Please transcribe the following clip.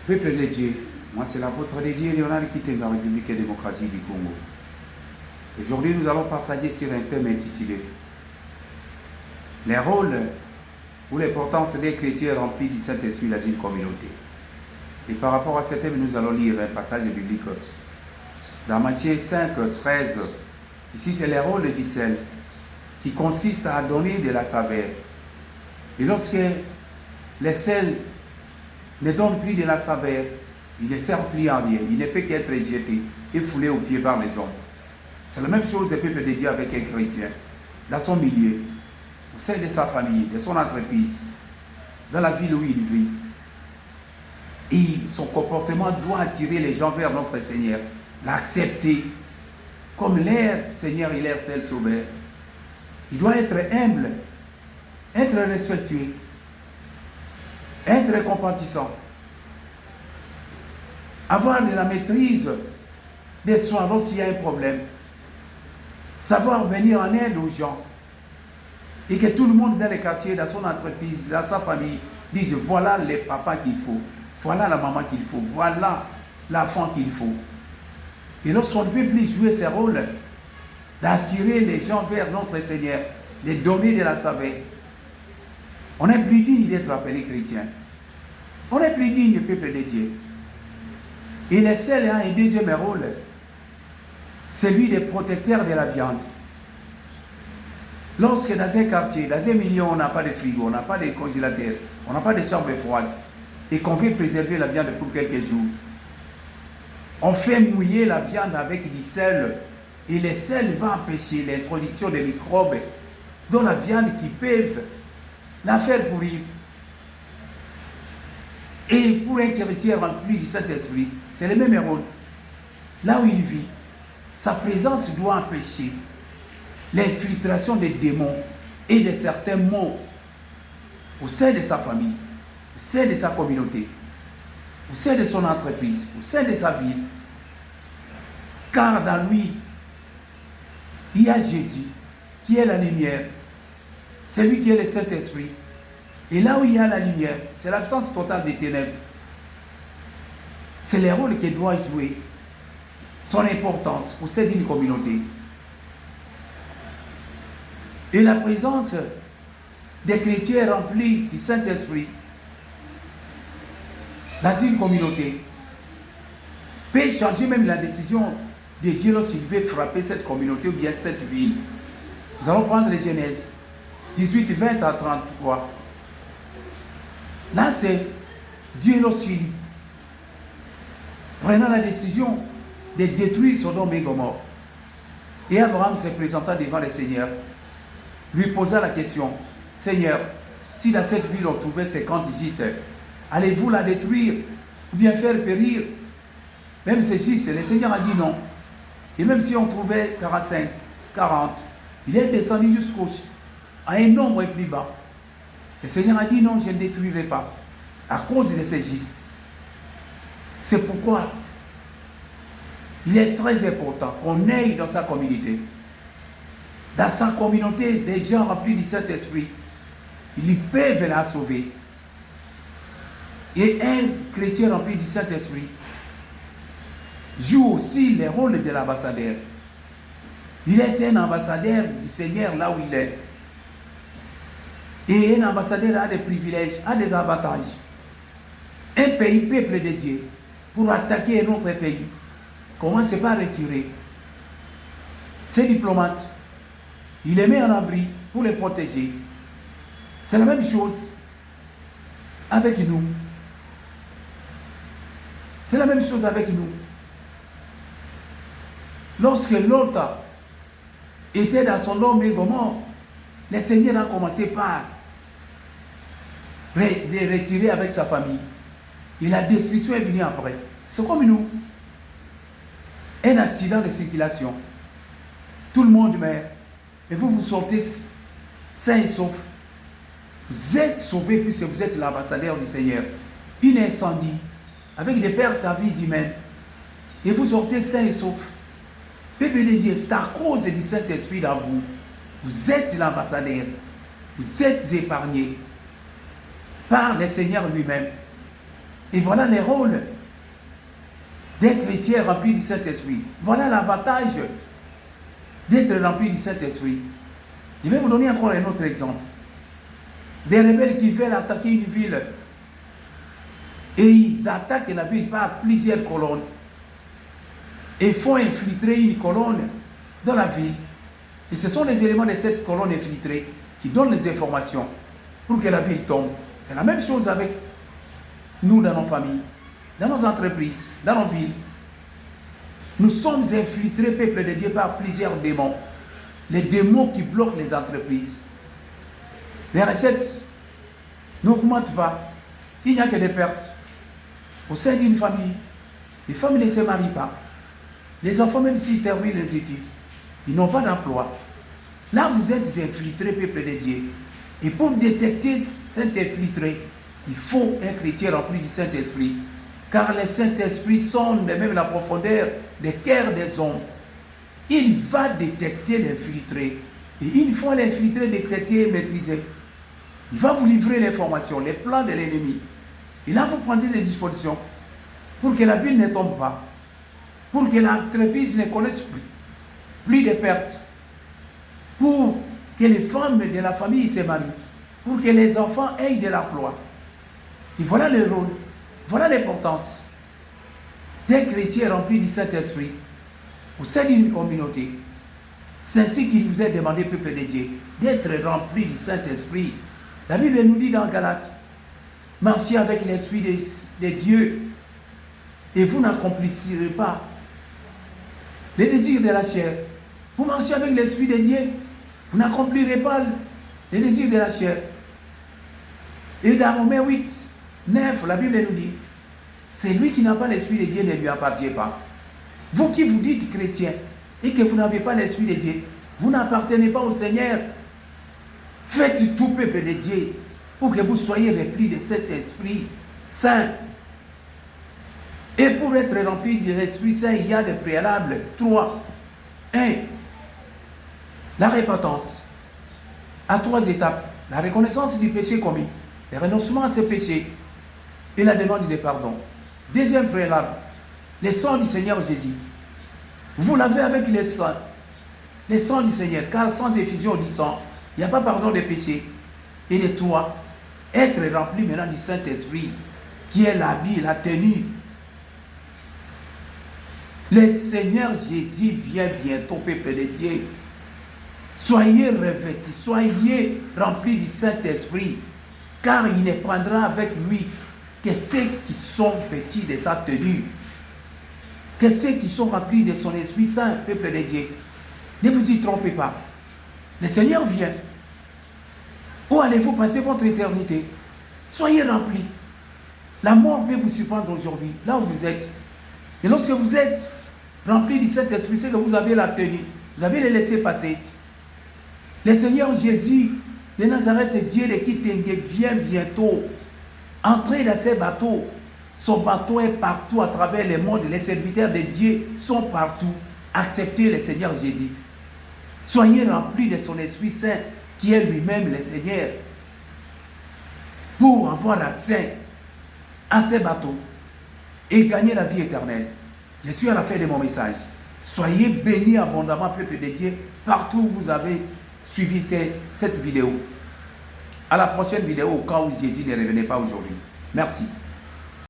Peuple de Dieu, moi c'est l'apôtre de Dieu, Léonard Kitenga, République démocratique du Congo. Aujourd'hui, nous allons partager sur un thème intitulé les rôles ou l'importance des chrétiens remplis du Saint-Esprit dans une communauté. Et par rapport à ce thème, nous allons lire un passage biblique dans Matthieu 5, 13. Ici, c'est les rôles du sel qui consiste à donner de la saveur. Et lorsque le sel ne donne plus de la saveur, il ne sert plus à rien. Il ne peut qu'être jeté et foulé aux pieds par les hommes. C'est la même chose, le peuple de Dieu avec un chrétien, dans son milieu, au sein de sa famille, de son entreprise, dans la ville où il vit. Et son comportement doit attirer les gens vers notre Seigneur, l'accepter comme leur Seigneur et leur seul sauveur. Il doit être humble, être respectueux, être compatissant, avoir de la maîtrise des soins lorsqu'il y a un problème, savoir venir en aide aux gens et que tout le monde dans le quartier, dans son entreprise, dans sa famille, dise voilà les papas qu'il faut, voilà la maman qu'il faut, voilà l'enfant qu'il faut. Et lorsqu'on ne peut plus jouer ce rôle d'attirer les gens vers notre Seigneur, de donner de la saveur, on n'est plus digne d'être appelé chrétien. On n'est plus digne du peuple de Dieu. Et le seul a un deuxième rôle, celui des protecteurs de la viande. Lorsque dans un quartier, dans un milieu, on n'a pas de frigo, on n'a pas de congélateur, on n'a pas de chambre froide, et qu'on veut préserver la viande pour quelques jours, on fait mouiller la viande avec du sel, et le sel va empêcher l'introduction des microbes dans la viande qui peuvent la faire pourrir. Et pour un chrétien rempli du Saint-Esprit, c'est le même rôle. Là où il vit, sa présence doit empêcher l'infiltration des démons et de certains maux au sein de sa famille, au sein de sa communauté, au sein de son entreprise, au sein de sa ville. Car dans lui, il y a Jésus qui est la lumière. C'est lui qui est le Saint-Esprit. Et là où il y a la lumière, c'est l'absence totale des ténèbres. C'est le rôle qu'il doit jouer, son importance au sein d'une communauté. Et la présence des chrétiens remplis du Saint-Esprit dans une communauté peut changer même la décision de Dieu lorsqu'il veut frapper cette communauté ou bien cette ville. Nous allons prendre les Genèse 18, 20 à 33. Là, c'est Dieu lorsqu'il prenant la décision de détruire Sodome et Gomorrhe. Et Abraham se présentant devant le Seigneur, lui posa la question, Seigneur, si dans cette ville on trouvait 50 gistes, allez-vous la détruire ou bien faire périr même ces gistes? Le Seigneur a dit non. Et même si on trouvait 45, 40, il est descendu à un nombre plus bas. Le Seigneur a dit non, je ne détruirai pas à cause de ces gistes. C'est pourquoi il est très important qu'on aille dans sa communauté. Dans sa communauté, des gens remplis du Saint-Esprit, ils peuvent la sauver. Et un chrétien rempli du Saint-Esprit joue aussi le rôle de l'ambassadeur. Il est un ambassadeur du Seigneur là où il est. Et un ambassadeur a des privilèges, a des avantages. Un pays, peuple de Dieu, pour attaquer un autre pays, commence par retirer ses diplomates. Il les met en abri pour les protéger. C'est la même chose avec nous. C'est la même chose avec nous. Lorsque l'autre était dans son Sodome et Gomorrhe, le Seigneur a commencé par les retirer avec sa famille. Et la destruction est venue après. C'est comme nous. Un accident de circulation. Tout le monde meurt. Et vous sortez sains et saufs. Vous êtes sauvés puisque vous êtes l'ambassadeur du Seigneur. Une incendie avec des pertes à vie humaine. Et vous sortez sains et saufs. Peuple de Dieu, c'est à cause du Saint-Esprit dans vous. Vous êtes l'ambassadeur. Vous êtes épargnés par le Seigneur lui-même. Et voilà les rôles des chrétiens remplis du Saint-Esprit. Voilà l'avantage d'être rempli du Saint-Esprit. Je vais vous donner encore un autre exemple. Des rebelles qui veulent attaquer une ville. Et ils attaquent la ville par plusieurs colonnes. Et font infiltrer une colonne dans la ville. Et ce sont les éléments de cette colonne infiltrée qui donnent les informations pour que la ville tombe. C'est la même chose avec nous dans nos familles, dans nos entreprises, dans nos villes. Nous sommes infiltrés, peuple de Dieu, par plusieurs démons. Les démons qui bloquent les entreprises. Les recettes n'augmentent pas. Il n'y a que des pertes. Au sein d'une famille, les femmes ne se marient pas. Les enfants, même s'ils terminent les études, ils n'ont pas d'emploi. Là, vous êtes infiltrés, peuple de Dieu. Et pour détecter cet infiltré, il faut un chrétien rempli du Saint-Esprit. Car le Saint-Esprit sonde même la profondeur des cœurs des hommes. Il va détecter l'infiltré. Et une fois l'infiltré détecté et maîtrisé, il va vous livrer l'information, les plans de l'ennemi. Et là, vous prendrez des dispositions pour que la ville ne tombe pas, pour que l'entreprise ne connaisse plus de pertes, pour que les femmes de la famille se marient, pour que les enfants aient de l'emploi. Et voilà le rôle, voilà l'importance d'un chrétien rempli du Saint-Esprit au sein d'une communauté. C'est ainsi qu'il vous est demandé, peuple de Dieu, d'être rempli du Saint-Esprit. La Bible nous dit dans Galates, marchez avec l'Esprit de Dieu et vous n'accomplirez pas les désirs de la chair. Vous marchez avec l'Esprit de Dieu, vous n'accomplirez pas les désirs de la chair. Et dans Romains 8, 9, la Bible nous dit, c'est lui qui n'a pas l'Esprit de Dieu ne lui appartient pas. Vous qui vous dites chrétien et que vous n'avez pas l'Esprit de Dieu, vous n'appartenez pas au Seigneur. Faites tout, peuple de Dieu, pour que vous soyez remplis de cet Esprit Saint. Et pour être rempli de l'Esprit Saint, il y a des préalables. 3. 1. La repentance. À 3 étapes. La reconnaissance du péché commis, le renoncement à ce péché et la demande de pardon. Deuxième préalable, le sang du Seigneur Jésus. Vous l'avez avec le sang du Seigneur, car sans effusion du sang, il n'y a pas pardon des péchés. Et de 3, être rempli maintenant du Saint-Esprit, qui est l'habit, la tenue. Le Seigneur Jésus vient bientôt, peuple de Dieu. Soyez revêtis, soyez remplis du Saint-Esprit, car il ne prendra avec lui que ceux qui sont vêtus de sa tenue, que ceux qui sont remplis de son Esprit Saint, peuple de Dieu. Ne vous y trompez pas. Le Seigneur vient. Où allez-vous passer votre éternité? Soyez remplis. La mort peut vous surprendre aujourd'hui, là où vous êtes. Et lorsque vous êtes remplis du Saint-Esprit, c'est que vous avez la tenue. Vous avez les laissés passer. Le Seigneur Jésus de Nazareth, Dieu de Kitenge, vient bientôt. Entrez dans ces bateaux. Son bateau est partout à travers le monde. Les serviteurs de Dieu sont partout. Acceptez le Seigneur Jésus. Soyez remplis de son Esprit Saint, qui est lui-même le Seigneur, pour avoir accès à ces bateaux et gagner la vie éternelle. Je suis à la fin de mon message. Soyez bénis abondamment, peuple de Dieu, partout où vous avez suivi cette vidéo. À la prochaine vidéo, au cas où Jésus ne revenait pas aujourd'hui. Merci.